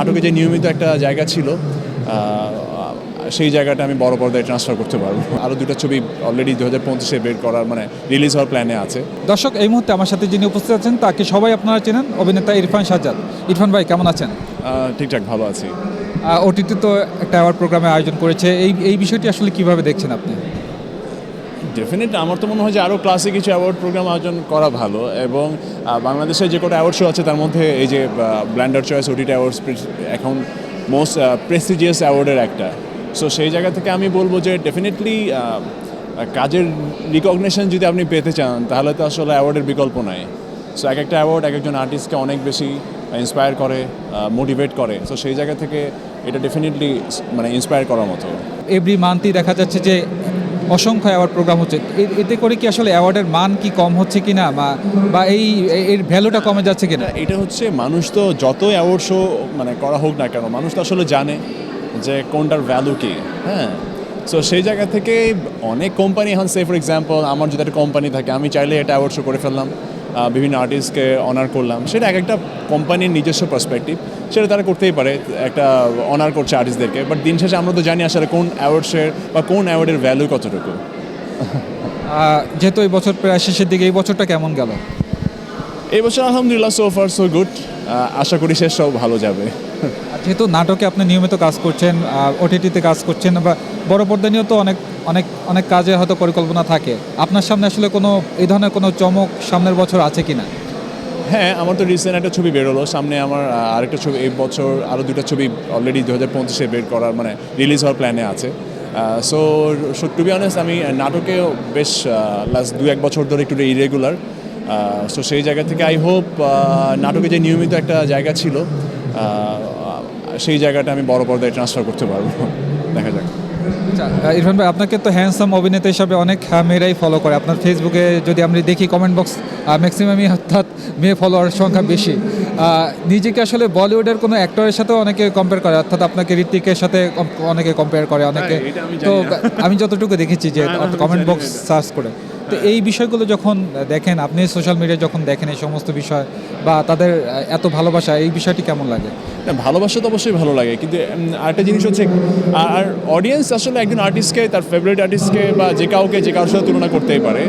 নাটকে যে নিয়মিত একটা জায়গা ছিল সেই জায়গাটা আমি বড় পর্দায় ট্রান্সফার করতে পারবো। আরও দুটো ছবি অলরেডি 2025-এ বের করার রিলিজ হওয়ার প্ল্যানে আছে। দর্শক, এই মুহূর্তে আমার সাথে যিনি উপস্থিত আছেন তাকে সবাই আপনারা চেনেন, অভিনেতা ইরফান সাজ্জাদ। ইরফান ভাই, কেমন আছেন? ঠিকঠাক ভালো আছি। ওটিটি তো একটা অ্যাওয়ার্ড প্রোগ্রামে আয়োজন করেছে, এই বিষয়টি আসলে কিভাবে দেখছেন আপনি? ডেফিনেটলি আমার তো মনে হয় যে আরও ক্লাসে কিছু অ্যাওয়ার্ড প্রোগ্রাম আয়োজন করা ভালো, এবং বাংলাদেশে যে কটা অ্যাওয়ার্ড শো আছে তার মধ্যে এই যে ব্ল্যান্ডার চয়েস ওটিটি অ্যাওয়ার্ডস এখন মোস্ট প্রেস্টিজিয়াস অ্যাওয়ার্ডের একটা। সো সেই জায়গা থেকে আমি বলবো যে ডেফিনেটলি কাজের রিকগনিশন যদি আপনি পেতে চান তাহলে তো আসলে অ্যাওয়ার্ডের বিকল্প নাই। সো এক একটা অ্যাওয়ার্ড এক একজন আর্টিস্টকে অনেক বেশি ইন্সপায়ার করে, মোটিভেট করে। সো সেই জায়গা থেকে এটা ডেফিনেটলি ইন্সপায়ার করার মতো। এভরি মান্থই দেখা যাচ্ছে যে অসংখ্য অ্যাওয়ার্ড প্রোগ্রাম হচ্ছে, এতে করে কি আসলে অ্যাওয়ার্ডের মান কি কম হচ্ছে কিনা, বা এর ভ্যালুটা কমে যাচ্ছে কিনা? এটা হচ্ছে মানুষ তো যত অ্যাওয়ার্ড শো করা হোক না কেন, মানুষ তো আসলে জানে যে কোনটার ভ্যালু কী। হ্যাঁ, সো সেই জায়গা থেকে অনেক কোম্পানি এখন, সে ফর এক্সাম্পল আমার যদি একটা কোম্পানি থাকে, আমি চাইলে এটা অ্যাওয়ার্ড শো করে ফেললাম, বিভিন্ন আর্টিস্টকে অনার করলাম। সেটা এক একটা কোম্পানির নিজস্ব পার্সপেক্টিভ, সেটা তারা করতেই পারে, একটা অনার করছে আর্টিস্টদেরকে। বাট দিন শেষে আমরা তো জানি আসলে কোন অ্যাওয়ার্ডসের বা কোন অ্যাওয়ার্ডের ভ্যালু কতটুকু। যেহেতু এই বছর প্রায় শেষের দিকে, এই বছরটা কেমন গেল? এই বছর আলহামদুলিল্লাহ সো ফার সো গুড। আশা করি শেষটাও ভালো যাবে। যেহেতু নাটকে আপনি নিয়মিত কাজ করছেন, ওটিটিতে কাজ করছেন, বা বড় পর্দা নিয়েও তো অনেক অনেক অনেক কাজে হয়তো পরিকল্পনা থাকে, আপনার সামনে আসলে কোনো এই ধরনের কোনো চমক সামনের বছর আছে কিনা? হ্যাঁ, আমার তো রিসেন্ট একটা ছবি বেরোলো, সামনে আমার আরেকটা ছবি এই বছর আরও দুটো ছবি অলরেডি 2025-এ বের করার রিলিজ হওয়ার প্ল্যানে আছে। সো টু বি অনেস্ট, আমি নাটকেও বেশ লাস্ট 2-1 বছর ধরে একটু ইরেগুলার। সো সেই জায়গা থেকে আই হোপ নাটকে যে নিয়মিত একটা জায়গা ছিল সেই জায়গাটা আমি বড় পর্দায় ট্রান্সফার করতে পারবো। দেখা যাক। আচ্ছা, ইরফান ভাই, আপনাকে তো হ্যান্ডসাম অভিনেতা হিসাবে অনেক মেয়েরাই ফলো করে। আপনার ফেসবুকে যদি আমরা দেখি কমেন্ট বক্স ম্যাক্সিমামই অর্থাৎ মেয়ে ফলোয়ার সংখ্যা বেশি। নিজেকে আসলে বলিউডের কোনো অ্যাক্টরের সাথেও অনেকে কম্পেয়ার করে, অর্থাৎ আপনাকে ঋত্বিকের সাথে অনেকে কম্পেয়ার করে, অনেকে। তো আমি যতটুকু দেখেছি যে কমেন্ট বক্স সার্চ করে, তো এই বিষয়গুলো যখন দেখেন আপনি সোশ্যাল মিডিয়ায়, যখন দেখেন এই সমস্ত বিষয় বা তাদের এত ভালোবাসা, এই বিষয়টি কেমন লাগে? না, ভালোবাসা তো অবশ্যই ভালো লাগে, কিন্তু আরেকটা জিনিস হচ্ছে, আর অডিয়েন্স আসলে একজন আর্টিস্টকে, তার ফেভারিট আর্টিস্টকে বা যে কারোর সাথে তুলনা করতেই পারে।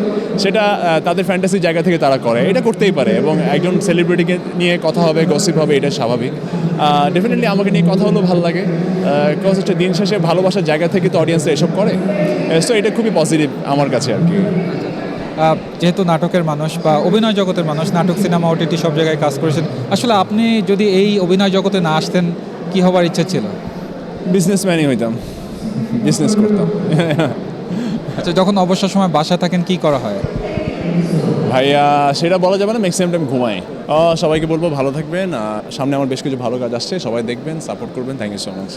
সেটা তাদের ফ্যান্টাসির জায়গা থেকে তারা করে, এটা করতেই পারে। এবং একজন সেলিব্রিটিকে নিয়ে কথা হবে, গসিপ হবে, এটা স্বাভাবিক। ডেফিনেটলি আমাকে নিয়ে কথা হলেও ভালো লাগে, বিকজ হচ্ছে দিন শেষে ভালোবাসার জায়গা থেকে তো অডিয়েন্সরা এসব করে। সো এটা খুবই পজিটিভ আমার কাছে আর কি। যেহেতু নাটকের মানুষ বা অভিনয় জগতের মানুষ, নাটক, সিনেমা, ওটিটি সব জায়গায় কাজ করেছেন, আসলে আপনি যদি এই অভিনয় জগতে না আসতেন, কি হবার ইচ্ছা ছিল? বিজনেসম্যানই হইতাম, বিজনেস করতাম। আচ্ছা, যখন অবসর সময় বাসায় থাকেন কি করা হয়? ভাইয়া সেটা বলা যাবে না, ম্যাক্সিমাম টাইম ঘুমাই। সবাইকে বলবো ভালো থাকবেন, সামনে আমার বেশ কিছু ভালো কাজ আসছে, সবাই দেখবেন, সাপোর্ট করবেন। Thank you so much.